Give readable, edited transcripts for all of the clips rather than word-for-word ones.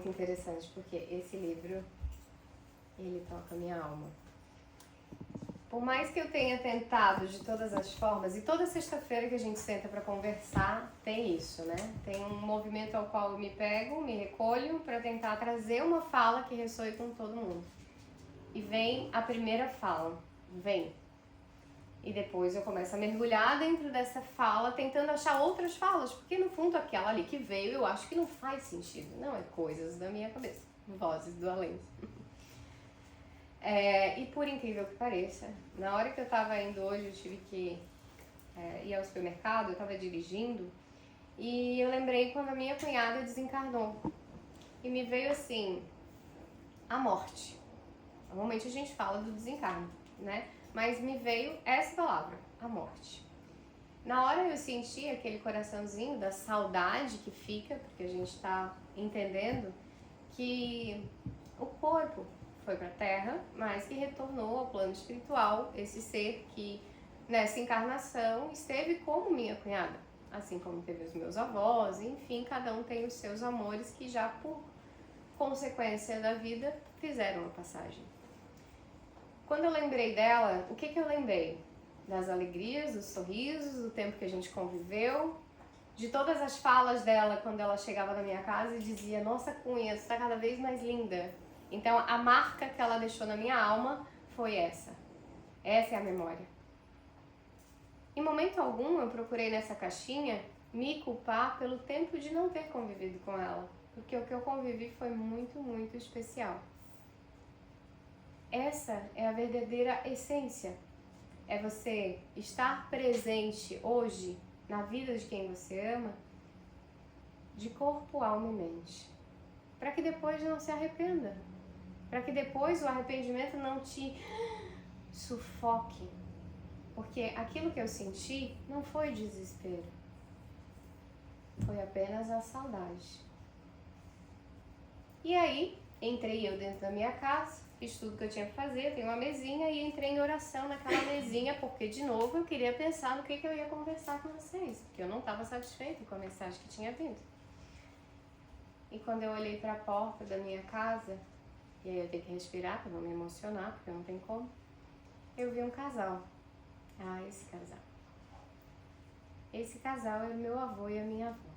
muito interessante, porque esse livro, ele toca a minha alma. Por mais que eu tenha tentado de todas as formas, e toda sexta-feira que a gente senta para conversar, tem isso, né? Tem um movimento ao qual eu me pego, me recolho para tentar trazer uma fala que ressoe com todo mundo. E vem a primeira fala, vem. E depois eu começo a mergulhar dentro dessa fala, tentando achar outras falas, porque no fundo aquela ali que veio eu acho que não faz sentido. Não, é coisas da minha cabeça, vozes do além. E por incrível que pareça, na hora que eu tava indo hoje, eu tive que ir ao supermercado, eu tava dirigindo, e eu lembrei quando a minha cunhada desencarnou. E me veio assim, a morte. Normalmente a gente fala do desencarne, né? Mas me veio essa palavra, a morte. Na hora eu senti aquele coraçãozinho da saudade que fica, porque a gente tá entendendo que o corpo foi para a Terra, mas que retornou ao plano espiritual, esse ser que nessa encarnação esteve como minha cunhada, assim como teve os meus avós, enfim, cada um tem os seus amores que já por consequência da vida fizeram a passagem. Quando eu lembrei dela, o que eu lembrei? Das alegrias, dos sorrisos, do tempo que a gente conviveu, de todas as falas dela quando ela chegava na minha casa e dizia: nossa Cunha, você está cada vez mais linda. Então a marca que ela deixou na minha alma foi essa. Essa é a memória. Em momento algum eu procurei nessa caixinha me culpar pelo tempo de não ter convivido com ela, porque o que eu convivi foi muito, muito especial. Essa é a verdadeira essência. É você estar presente hoje na vida de quem você ama, de corpo, alma e mente, para que depois não se arrependa, para que depois o arrependimento não te sufoque, porque aquilo que eu senti não foi desespero, foi apenas a saudade. E aí, entrei eu dentro da minha casa, fiz tudo que eu tinha que fazer, tem uma mesinha e entrei em oração naquela mesinha, porque de novo eu queria pensar no que eu ia conversar com vocês, porque eu não estava satisfeita com a mensagem que tinha vindo. E quando eu olhei para a porta da minha casa, e aí eu tenho que respirar para não me emocionar, porque não tem como, eu vi um casal. Ah, esse casal. Esse casal é o meu avô e a minha avó.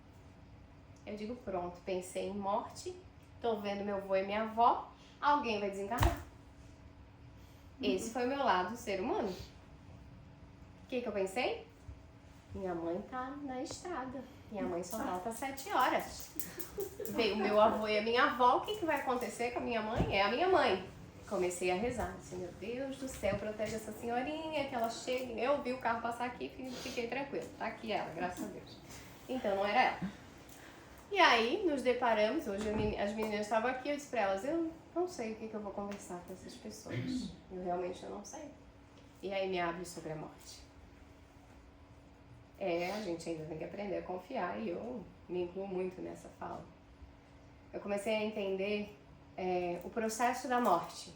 Eu digo, pronto, pensei em morte, tô vendo meu avô e minha avó, alguém vai desencarnar. Esse foi o meu lado ser humano. O que eu pensei? Minha mãe tá na estrada. Minha mãe só volta às 7 horas. Veio o meu avô e a minha avó, o que vai acontecer com a minha mãe? É a minha mãe. Comecei a rezar, assim, meu Deus do céu, protege essa senhorinha, que ela chegue. Eu vi o carro passar aqui e fiquei tranquila. Tá aqui ela, graças a Deus. Então não era ela. E aí nos deparamos, hoje as meninas estavam aqui, eu disse pra elas, eu não sei o que eu vou conversar com essas pessoas. Eu realmente não sei. E aí me abre sobre a morte. A gente ainda tem que aprender a confiar e eu me incluo muito nessa fala. Eu comecei a entender o processo da morte,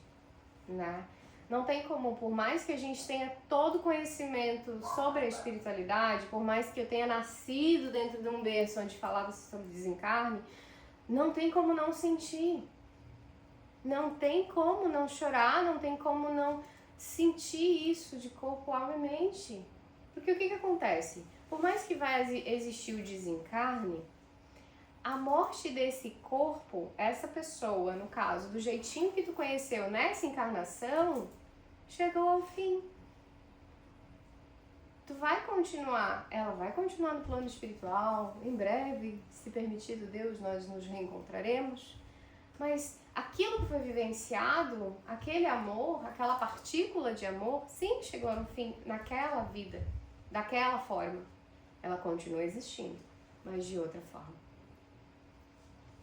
né? Não tem como, por mais que a gente tenha todo o conhecimento sobre a espiritualidade, por mais que eu tenha nascido dentro de um berço onde falava sobre desencarne, não tem como não sentir. Não tem como não chorar, não tem como não sentir isso de corpo, alma e mente. Porque o que acontece? Por mais que vai existir o desencarne, a morte desse corpo, essa pessoa, no caso, do jeitinho que tu conheceu nessa encarnação, chegou ao fim. Tu vai continuar, ela vai continuar no plano espiritual, em breve, se permitido Deus, nós nos reencontraremos, mas aquilo que foi vivenciado, aquele amor, aquela partícula de amor, sim, chegou no fim, naquela vida, daquela forma. Ela continua existindo, mas de outra forma.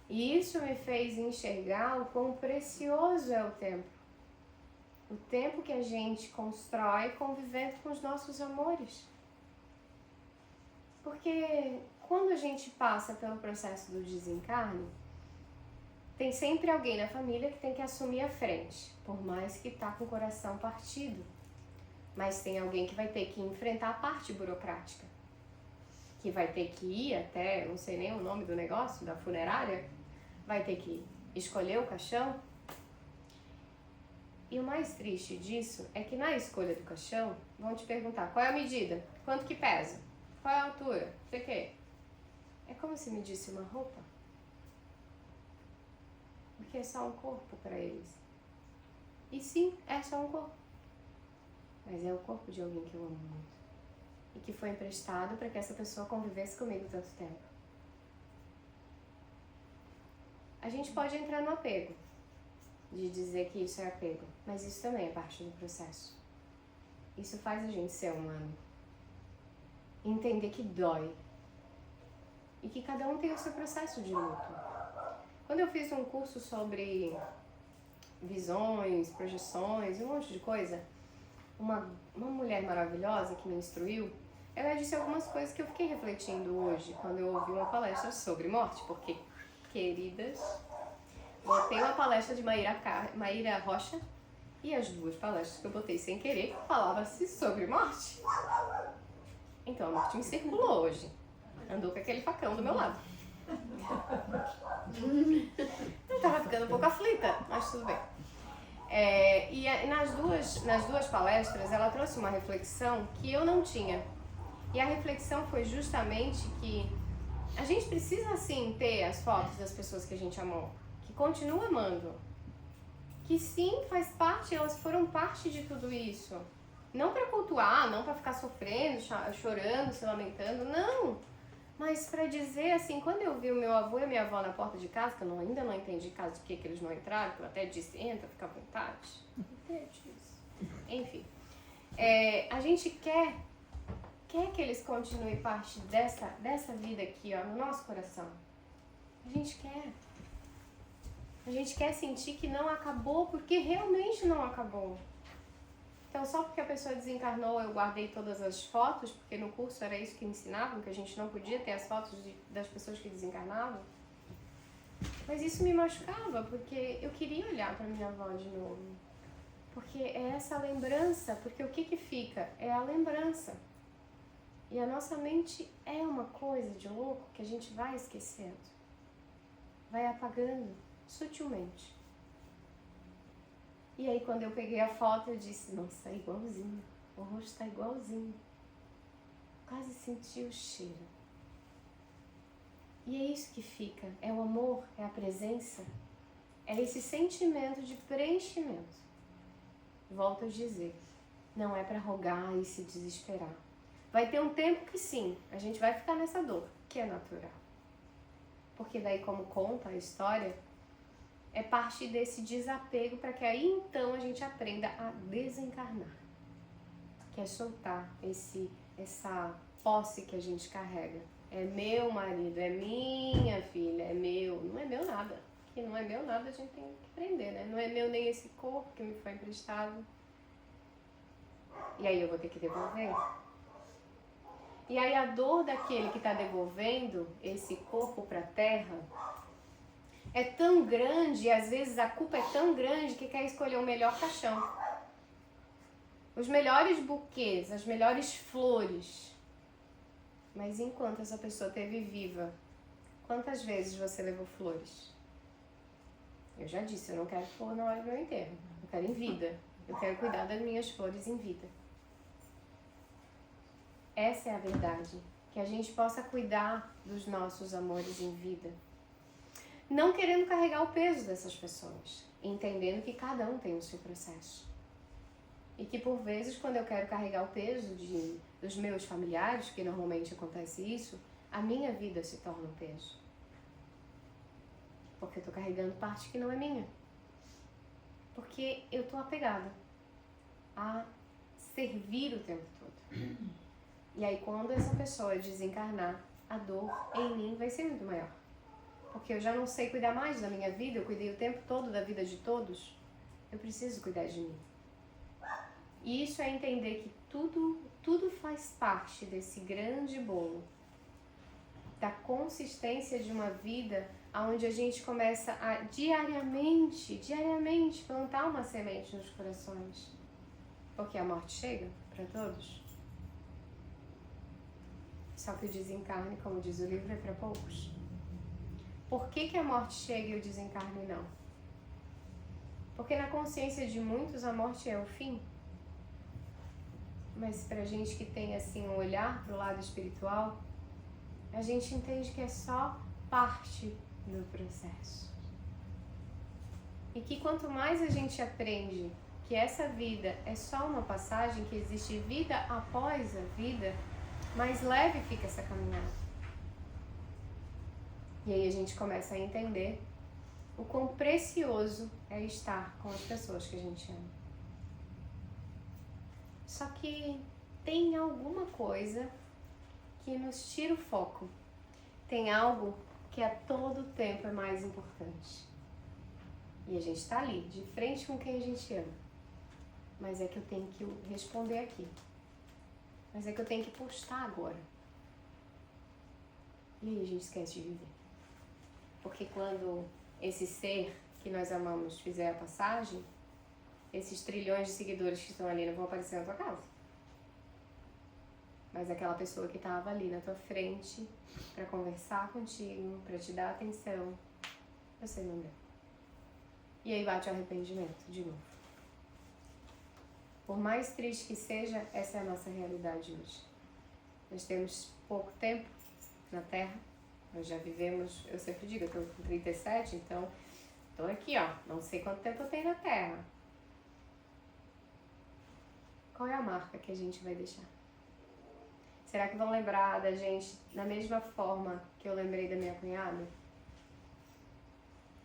E isso me fez enxergar o quão precioso é o tempo. O tempo que a gente constrói convivendo com os nossos amores. Porque quando a gente passa pelo processo do desencarne, tem sempre alguém na família que tem que assumir a frente, por mais que tá com o coração partido. Mas tem alguém que vai ter que enfrentar a parte burocrática, que vai ter que ir até, não sei nem o nome do negócio, da funerária, vai ter que escolher o caixão. E o mais triste disso é que na escolha do caixão vão te perguntar qual é a medida, quanto que pesa, qual é a altura, não sei o quê. É como se medisse uma roupa. Porque é só um corpo para eles. E sim, é só um corpo. Mas é o corpo de alguém que eu amo muito. E que foi emprestado para que essa pessoa convivesse comigo tanto tempo. A gente pode entrar no apego, de dizer que isso é apego, mas isso também é parte do processo. Isso faz a gente ser humano. Entender que dói. E que cada um tem o seu processo de luto. Quando eu fiz um curso sobre visões, projeções, um monte de coisa, uma mulher maravilhosa que me instruiu, ela disse algumas coisas que eu fiquei refletindo hoje, quando eu ouvi uma palestra sobre morte, porque, queridas, botei uma palestra de Maíra Rocha, e as duas palestras que eu botei sem querer falavam-se sobre morte. Então a morte me circulou hoje. Andou com aquele facão do meu lado. Eu tava ficando um pouco aflita, mas tudo bem. Nas duas palestras ela trouxe uma reflexão que eu não tinha. E a reflexão foi justamente que a gente precisa sim ter as fotos das pessoas que a gente amou, que continua amando, que sim faz parte, elas foram parte de tudo isso. Não para cultuar, não para ficar sofrendo, chorando, se lamentando, não. Mas para dizer assim, quando eu vi o meu avô e a minha avó na porta de casa, que eu ainda não entendi caso de que eles não entraram, que eu até disse, entra, fica à vontade. Enfim, a gente quer que eles continuem parte dessa vida aqui, ó, no nosso coração. A gente quer. A gente quer sentir que não acabou, porque realmente não acabou. Então, só porque a pessoa desencarnou, eu guardei todas as fotos, porque no curso era isso que ensinavam, que a gente não podia ter as fotos das pessoas que desencarnavam. Mas isso me machucava, porque eu queria olhar para minha avó de novo. Porque é essa lembrança, porque o que fica? É a lembrança. E a nossa mente é uma coisa de louco que a gente vai esquecendo. Vai apagando, sutilmente. E aí quando eu peguei a foto eu disse, nossa, é igualzinho, o rosto está igualzinho. Quase senti o cheiro. E é isso que fica, é o amor, é a presença, é esse sentimento de preenchimento. Volto a dizer, não é para rogar e se desesperar. Vai ter um tempo que sim, a gente vai ficar nessa dor, que é natural. Porque daí, como conta a história, é parte desse desapego para que aí então a gente aprenda a desencarnar. Que é soltar essa posse que a gente carrega. É meu marido, é minha filha, é meu. Não é meu nada. Que não é meu nada a gente tem que aprender, né? Não é meu nem esse corpo que me foi emprestado. E aí eu vou ter que devolver. E aí a dor daquele que está devolvendo esse corpo para a terra é tão grande, e às vezes a culpa é tão grande que quer escolher o melhor caixão. Os melhores buquês, as melhores flores. Mas enquanto essa pessoa esteve viva, quantas vezes você levou flores? Eu já disse, eu não quero flor na hora do meu enterro. Eu quero em vida. Eu quero cuidar das minhas flores em vida. Essa é a verdade. Que a gente possa cuidar dos nossos amores em vida. Não querendo carregar o peso dessas pessoas. Entendendo que cada um tem o seu processo. E que por vezes, quando eu quero carregar o peso dos meus familiares, que normalmente acontece isso, a minha vida se torna um peso. Porque eu estou carregando parte que não é minha. Porque eu estou apegada a servir o tempo todo. E aí quando essa pessoa desencarnar, a dor em mim vai ser muito maior. Porque eu já não sei cuidar mais da minha vida, eu cuidei o tempo todo da vida de todos. Eu preciso cuidar de mim. E isso é entender que tudo faz parte desse grande bolo. Da consistência de uma vida onde a gente começa a diariamente plantar uma semente nos corações. Porque a morte chega para todos. Só que o desencarne, como diz o livro, é para poucos. Por que a morte chega e o desencarne não? Porque na consciência de muitos a morte é o fim. Mas pra gente que tem assim um olhar pro lado espiritual, a gente entende que é só parte do processo. E que quanto mais a gente aprende que essa vida é só uma passagem, que existe vida após a vida, mais leve fica essa caminhada. E aí a gente começa a entender o quão precioso é estar com as pessoas que a gente ama. Só que tem alguma coisa que nos tira o foco. Tem algo que a todo tempo é mais importante. E a gente está ali, de frente com quem a gente ama. Mas é que eu tenho que responder aqui. Mas é que eu tenho que postar agora. E aí a gente esquece de viver. Porque quando esse ser que nós amamos fizer a passagem, esses trilhões de seguidores que estão ali não vão aparecer na tua casa. Mas aquela pessoa que estava ali na tua frente para conversar contigo, para te dar atenção, você não deu. E aí bate o arrependimento de novo. Por mais triste que seja, essa é a nossa realidade hoje. Nós temos pouco tempo na Terra. Nós já vivemos, eu sempre digo, eu estou com 37, então estou aqui, ó. Não sei quanto tempo eu tenho na Terra. Qual é a marca que a gente vai deixar? Será que vão lembrar da gente da mesma forma que eu lembrei da minha cunhada?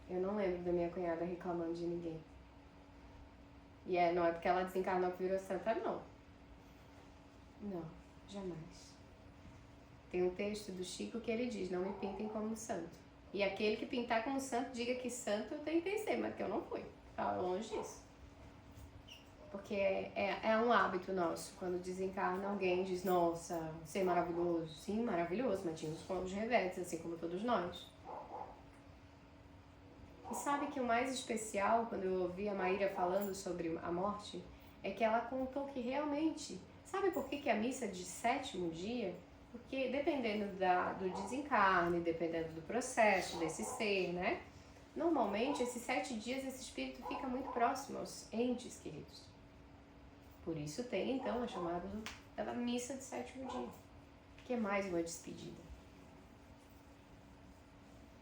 Eu não lembro da minha cunhada reclamando de ninguém. E não é porque ela desencarnou que virou santa, não. Não, jamais. Tem um texto do Chico que ele diz, não me pintem como santo. E aquele que pintar como santo, diga que santo eu tentei ser, mas que eu não fui. Tá longe disso. Porque é um hábito nosso. Quando desencarna alguém diz, nossa, ser maravilhoso. Sim, maravilhoso, mas tinha os reveses, assim como todos nós. E sabe que o mais especial, quando eu ouvi a Maíra falando sobre a morte, é que ela contou que realmente... Sabe por que a missa de 7º dia? Porque dependendo do desencarne, dependendo do processo desse ser, né? Normalmente, esses 7 dias, esse espírito fica muito próximo aos entes queridos. Por isso tem, então, a chamada da missa de 7º dia, que é mais uma despedida.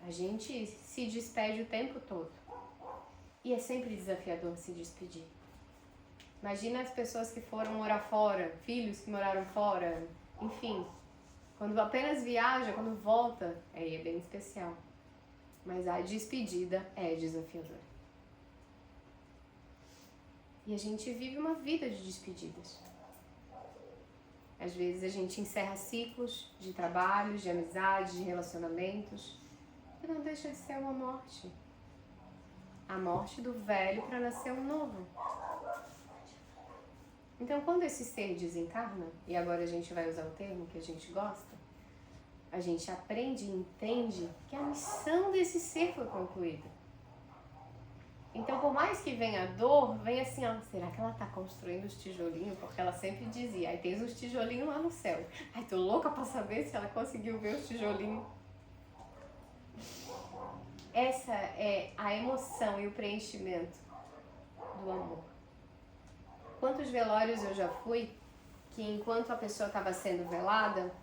A gente se despede o tempo todo. E é sempre desafiador se despedir. Imagina as pessoas que foram morar fora, filhos que moraram fora, enfim. Quando apenas viaja, quando volta, aí é bem especial. Mas a despedida é desafiadora. E a gente vive uma vida de despedidas. Às vezes a gente encerra ciclos de trabalhos, de amizades, de relacionamentos. E não deixa de ser uma morte. A morte do velho para nascer um novo. Então, quando esse ser desencarna, e agora a gente vai usar o termo que a gente gosta, a gente aprende e entende que a missão desse ser foi concluída. Então, por mais que venha a dor, vem assim, ó, será que ela tá construindo os tijolinhos? Porque ela sempre dizia, aí tem os tijolinhos lá no céu. Ai, tô louca pra saber se ela conseguiu ver os tijolinhos. Essa é a emoção e o preenchimento do amor. Quantos velórios eu já fui, que enquanto a pessoa estava sendo velada,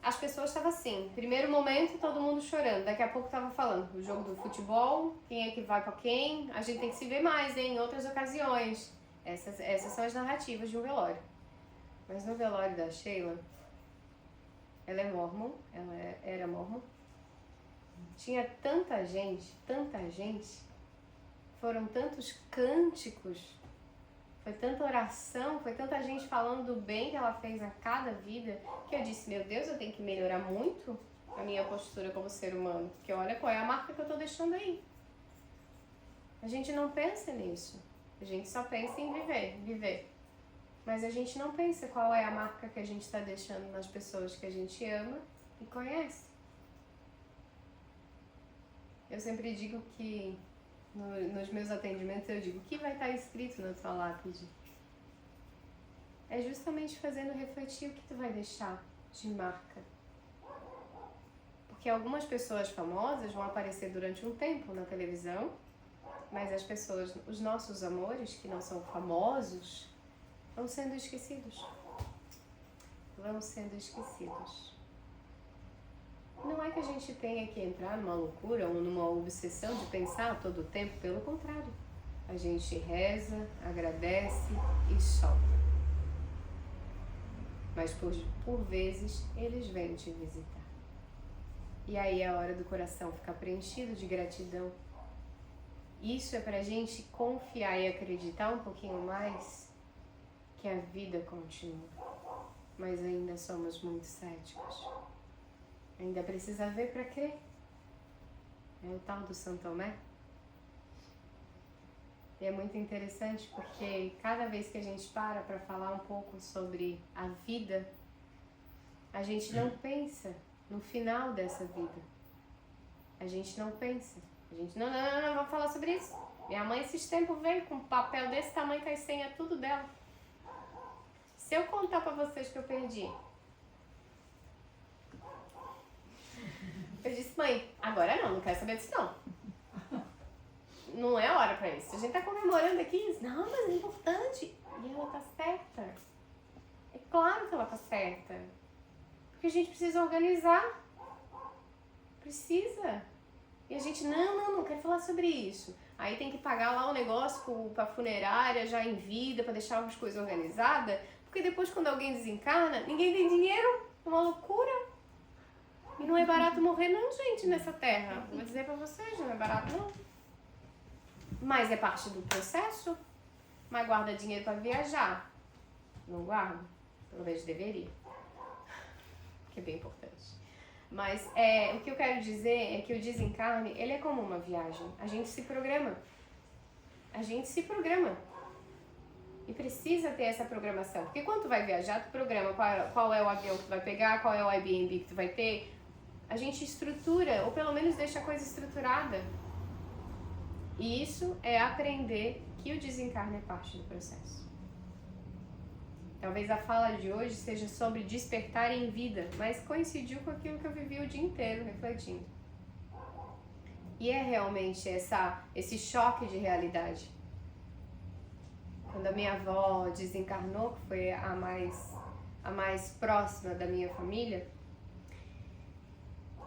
as pessoas estavam assim, primeiro momento todo mundo chorando, daqui a pouco estava falando o jogo do futebol, quem é que vai com quem, a gente tem que se ver mais, em outras ocasiões. Essas são as narrativas de um velório. Mas no velório da Sheila, ela é mórmon, era mórmon, tinha tanta gente, foram tantos cânticos, foi tanta oração, foi tanta gente falando do bem que ela fez a cada vida, que eu disse, meu Deus, eu tenho que melhorar muito a minha postura como ser humano, porque olha qual é a marca que eu tô deixando aí. A gente não pensa nisso, a gente só pensa em viver. Mas a gente não pensa qual é a marca que a gente está deixando nas pessoas que a gente ama e conhece. Eu sempre digo que nos meus atendimentos eu digo, o que vai estar escrito na tua lápide? É justamente fazendo refletir o que tu vai deixar de marca. Porque Porque algumas pessoas famosas vão aparecer durante um tempo na televisão, mas as pessoas, os nossos amores, que não são famosos, vão sendo esquecidos. Vão sendo esquecidos. Não é que a gente tenha que entrar numa loucura ou numa obsessão de pensar todo o tempo, pelo contrário. A gente reza, agradece e solta. Mas por vezes eles vêm te visitar. E aí é a hora do coração ficar preenchido de gratidão. Isso é pra gente confiar e acreditar um pouquinho mais que a vida continua. Mas ainda somos muito céticos. Ainda precisa ver para crer. É o tal do São Tomé. E é muito interessante porque cada vez que a gente para falar um pouco sobre a vida, a gente não pensa no final dessa vida. A gente não pensa. A gente, não, vamos falar sobre isso. Minha mãe esses tempos veio com um papel desse tamanho com as senhas tudo dela. Se eu contar pra vocês que eu perdi, eu disse, mãe, agora não quero saber disso não. Não é hora pra isso. A gente tá comemorando aqui, não, mas é importante. E ela tá certa. É claro que ela tá certa. Porque a gente precisa organizar. Precisa. E a gente, não quero falar sobre isso. Aí tem que pagar lá o negócio pra funerária, já em vida, pra deixar as coisas organizadas. Porque depois quando alguém desencarna, ninguém tem dinheiro. É uma loucura. E não é barato morrer não, gente, nessa terra. Vou dizer pra vocês, não é barato não. Mas é parte do processo. Mas guarda dinheiro pra viajar. Não guarda? Pelo menos deveria. Que é bem importante. Mas o que eu quero dizer é que o desencarne, ele é como uma viagem. A gente se programa. A gente se programa. E precisa ter essa programação. Porque quando tu vai viajar, tu programa qual é o avião que tu vai pegar, qual é o Airbnb que tu vai ter. A gente estrutura, ou pelo menos deixa a coisa estruturada. E isso é aprender que o desencarne é parte do processo. Talvez a fala de hoje seja sobre despertar em vida, mas coincidiu com aquilo que eu vivi o dia inteiro refletindo. E é realmente esse choque de realidade. Quando a minha avó desencarnou, que foi a mais próxima da minha família,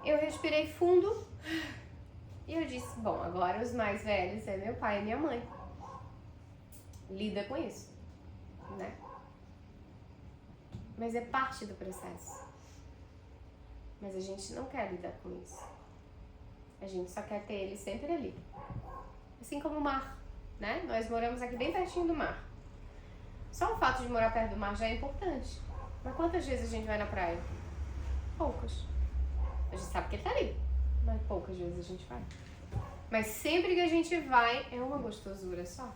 eu respirei fundo e eu disse, bom, agora os mais velhos é meu pai e minha mãe. Lida com isso, né? Mas é parte do processo. Mas a gente não quer lidar com isso. A gente só quer ter ele sempre ali. Assim como o mar, né? Nós moramos aqui bem pertinho do mar. Só o fato de morar perto do mar já é importante. Mas quantas vezes a gente vai na praia? Poucas. A gente sabe que ele tá ali, mas poucas vezes a gente vai. Mas sempre que a gente vai, é uma gostosura só.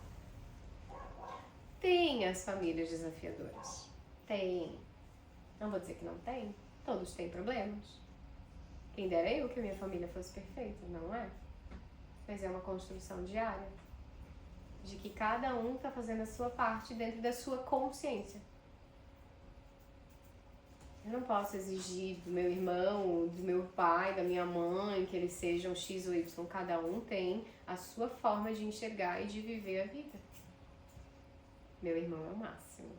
Tem as famílias desafiadoras. Tem. Não vou dizer que não tem. Todos têm problemas. Quem dera eu que a minha família fosse perfeita, não é? Mas é uma construção diária. De que cada um tá fazendo a sua parte dentro da sua consciência. Eu não posso exigir do meu irmão, do meu pai, da minha mãe, que eles sejam X ou Y. Cada um tem a sua forma de enxergar e de viver a vida. Meu irmão é o máximo.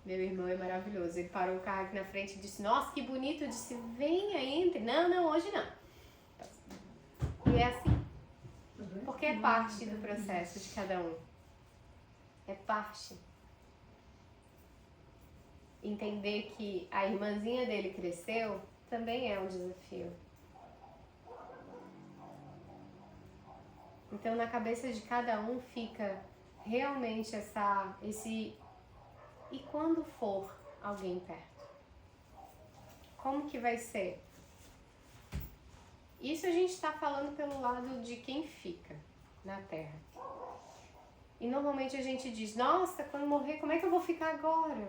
Meu irmão é maravilhoso. Ele parou o carro aqui na frente e disse, nossa, que bonito. Eu disse, venha, entre. Não, hoje não. E é assim. Porque é parte do processo de cada um. É parte. Entender que a irmãzinha dele cresceu também é um desafio. Então na cabeça de cada um fica realmente esse e quando for alguém perto? Como que vai ser? Isso a gente está falando pelo lado de quem fica na Terra. E normalmente a gente diz, nossa, quando morrer, como é que eu vou ficar agora?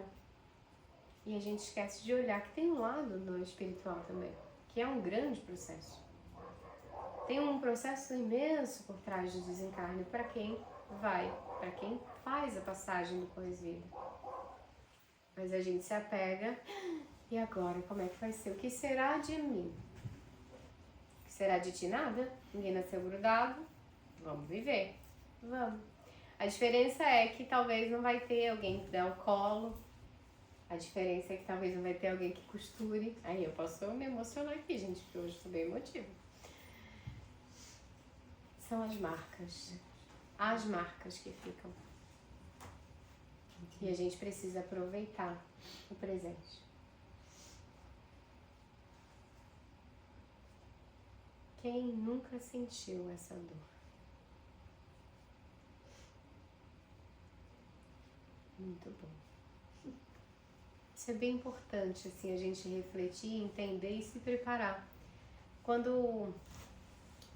E a gente esquece de olhar que tem um lado no espiritual também, que é um grande processo. Tem um processo imenso por trás do desencarne para quem vai, para quem faz a passagem do pós-vida. Mas a gente se apega, e agora como é que vai ser? O que será de mim? Será de ti nada? Ninguém nasceu grudado. Vamos viver. Vamos. A diferença é que talvez não vai ter alguém que dê o colo. A diferença é que talvez não vai ter alguém que costure. Aí eu posso me emocionar aqui, gente, porque hoje estou bem emotiva. São as marcas. As marcas que ficam. E a gente precisa aproveitar o presente. Quem nunca sentiu essa dor? Muito bom. Isso é bem importante, assim, a gente refletir, entender e se preparar. Quando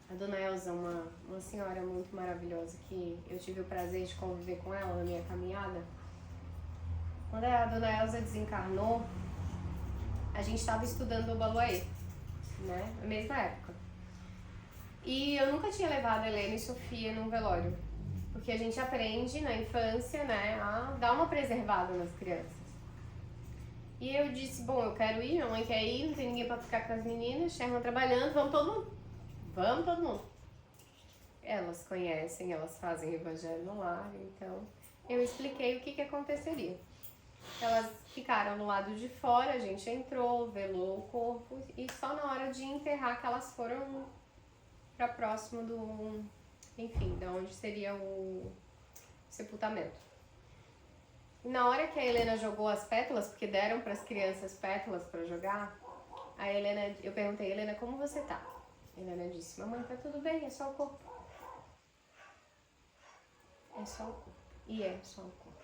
a Dona Elza, uma senhora muito maravilhosa, que eu tive o prazer de conviver com ela na minha caminhada, quando a Dona Elza desencarnou, a gente estava estudando o Obaloaiê, né, na mesma época. E eu nunca tinha levado a Helena e Sofia num velório, porque a gente aprende na infância, né, a dar uma preservada nas crianças. E eu disse, bom, eu quero ir, minha mãe quer ir, não tem ninguém pra ficar com as meninas, Sherman trabalhando, vamos todo mundo. Vamos todo mundo. Elas conhecem, elas fazem evangelho no lar, então eu expliquei o que aconteceria. Elas ficaram no lado de fora, a gente entrou, velou o corpo e só na hora de enterrar que elas foram para próximo do, enfim, de onde seria o sepultamento. Na hora que a Helena jogou as pétalas, porque deram para as crianças pétalas para jogar, a Helena, eu perguntei, Helena, como você tá? A Helena disse, mamãe, tá tudo bem, é só o corpo. É só o corpo. E é só o corpo.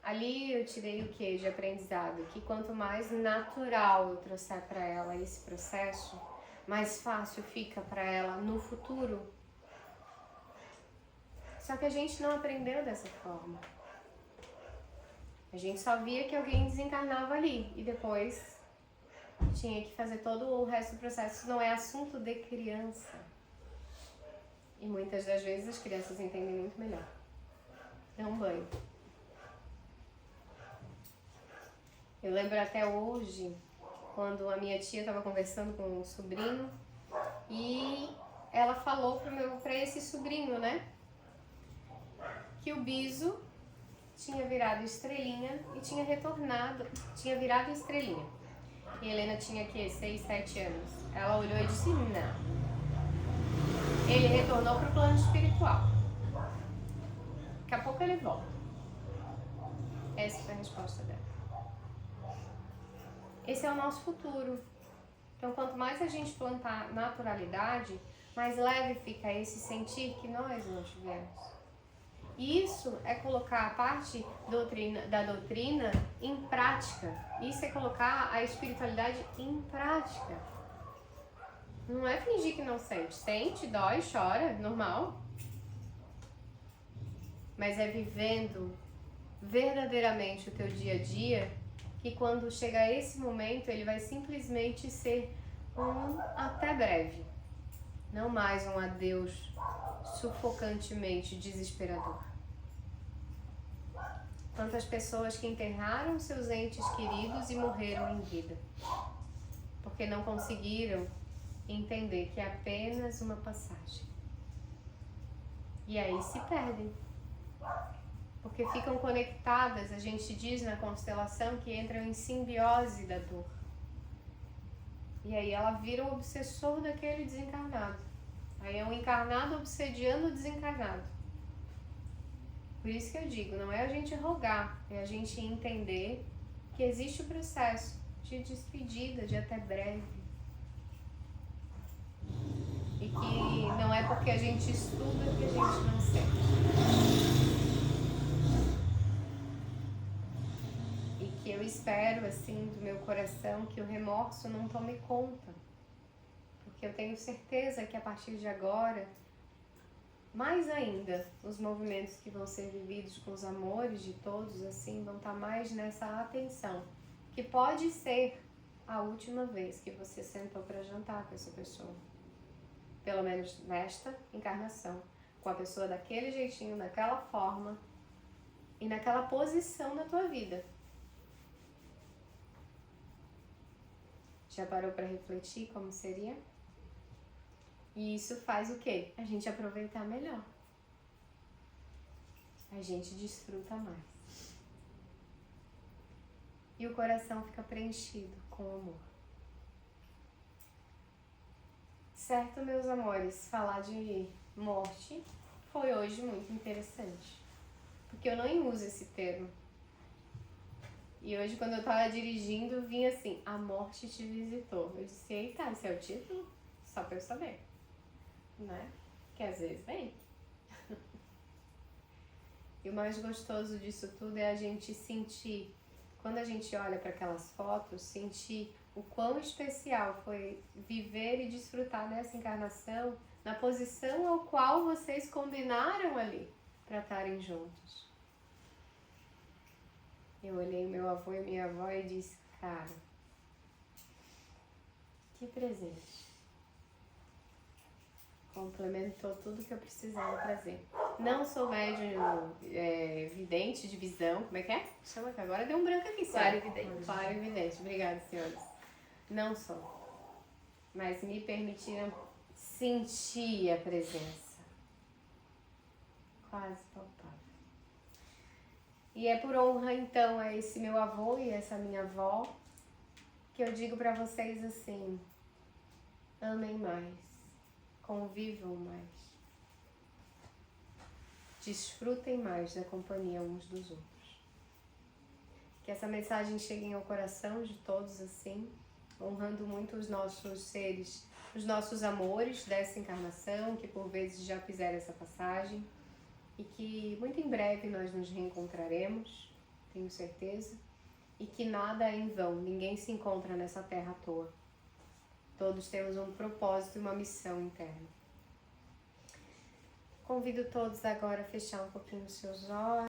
Ali eu tirei o que de aprendizado? Que quanto mais natural eu trouxer para ela esse processo, mais fácil fica para ela no futuro. Só que a gente não aprendeu dessa forma. A gente só via que alguém desencarnava ali e depois tinha que fazer todo o resto do processo. Não é assunto de criança. E muitas das vezes as crianças entendem muito melhor. Dá um banho. Eu lembro até hoje, quando a minha tia estava conversando com um sobrinho e ela falou para esse sobrinho, né, que o Biso tinha virado estrelinha e tinha retornado, tinha virado estrelinha. E a Helena tinha aqui 6, 7 anos. Ela olhou e disse, não. Ele retornou para o plano espiritual. Daqui a pouco ele volta. Essa foi a resposta dela. Esse é o nosso futuro. Então, quanto mais a gente plantar naturalidade, mais leve fica esse sentir que nós não tivemos. Isso é colocar a parte da doutrina em prática. Isso é colocar a espiritualidade em prática. Não é fingir que não sente. Sente, dói, chora, normal. Mas é vivendo verdadeiramente o teu dia a dia que quando chegar esse momento ele vai simplesmente ser um até breve. Não mais um adeus sufocantemente desesperador. Tantas pessoas que enterraram seus entes queridos e morreram em vida, porque não conseguiram entender que é apenas uma passagem. E aí se perdem, porque ficam conectadas, a gente diz na constelação que entram em simbiose da dor. E aí ela vira o obsessor daquele desencarnado. Aí é um encarnado obsediando o desencarnado. Por isso que eu digo, não é a gente rogar, é a gente entender que existe o processo de despedida, de até breve. E que não é porque a gente estuda que a gente não sente. E que eu espero, assim, do meu coração, que o remorso não tome conta. Porque eu tenho certeza que a partir de agora, mais ainda, os movimentos que vão ser vividos com os amores de todos, assim, vão estar mais nessa atenção. Que pode ser a última vez que você sentou para jantar com essa pessoa. Pelo menos nesta encarnação. Com a pessoa daquele jeitinho, daquela forma e naquela posição na tua vida. Já parou para refletir como seria? E isso faz o quê? A gente aproveitar melhor. A gente desfruta mais. E o coração fica preenchido com amor. Certo, meus amores, falar de morte foi hoje muito interessante. Porque eu não uso esse termo. E hoje, quando eu tava dirigindo, vinha assim, a morte te visitou. Eu disse, eita, esse é o título? Só pra eu saber. Né? Que às vezes vem. E o mais gostoso disso tudo é a gente sentir, quando a gente olha para aquelas fotos, sentir o quão especial foi viver e desfrutar dessa encarnação na posição ao qual vocês combinaram ali para estarem juntos. Eu olhei meu avô e minha avó e disse, cara, que presente. Complementou tudo que eu precisava trazer. Não sou médium vidente de visão, como é que é? Chama que agora deu um branco aqui, senhora. Claro e vidente, obrigada, senhores. Não sou. Mas me permitiram sentir a presença. Quase palpável. E é por honra, então, a esse meu avô e essa minha avó, que eu digo pra vocês assim, amem mais, convivam mais, desfrutem mais da companhia uns dos outros. Que essa mensagem chegue ao coração de todos assim, honrando muito os nossos seres, os nossos amores dessa encarnação, que por vezes já fizeram essa passagem, e que muito em breve nós nos reencontraremos, tenho certeza, e que nada é em vão, ninguém se encontra nessa terra à toa. Todos temos um propósito e uma missão interna. Convido todos agora a fechar um pouquinho os seus olhos.